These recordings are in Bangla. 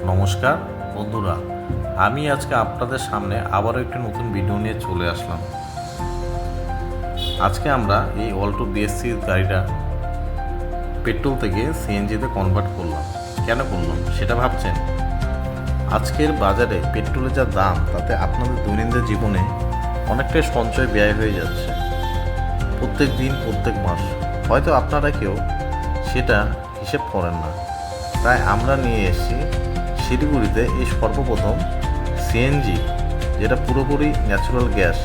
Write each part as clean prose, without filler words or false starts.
নমস্কার বন্ধুরা, আমি আজকে আপনাদের সামনে আবারও একটি নতুন ভিডিও নিয়ে চলে আসলাম। আজকে আমরা এই অল্টো বিএসসি গাড়িটা পেট্রোল থেকে সিএনজিতে কনভার্ট করলাম। কেন করলাম সেটা ভাবছেন? আজকের বাজারে পেট্রোলের যা দাম, তাতে আপনাদের দৈনন্দিন জীবনে অনেকটাই সঞ্চয় ব্যয় হয়ে যাচ্ছে, প্রত্যেক দিন প্রত্যেক মাস। হয়তো আপনারা কেউ সেটা হিসেব করেন না। তাই আমরা নিয়ে এসেছি শিলিগুড়িতে এই সর্বপ্রথম সিএনজি, যেটা পুরোপুরি ন্যাচারাল গ্যাস,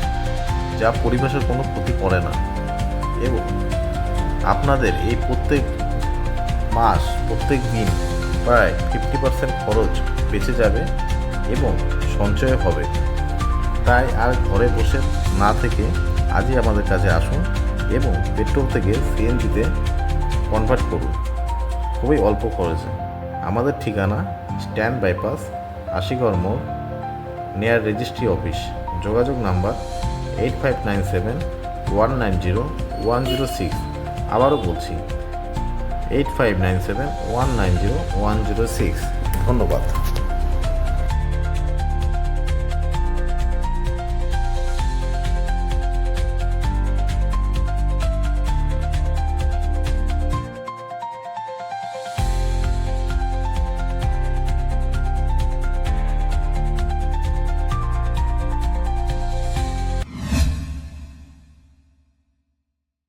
যা পরিবেশের কোনো ক্ষতি করে না এবং আপনাদের এই প্রত্যেক মাস প্রত্যেক দিন প্রায় 50% খরচ বেঁচে যাবে এবং সঞ্চয় হবে। তাই আর ঘরে বসে না থেকে আজই আমাদের কাছে আসুন এবং পেট্রোল থেকে সিএনজিতে কনভার্ট করুন খুবই অল্প খরচে। আমাদের ঠিকানা স্ট্যান্ড বাইপাস, আশিগড় মোড়, নিয়ার রেজিস্ট্রি অফিস। যোগাযোগ নাম্বার 8597190106। আবারও বলছি 8597190106। ধন্যবাদ।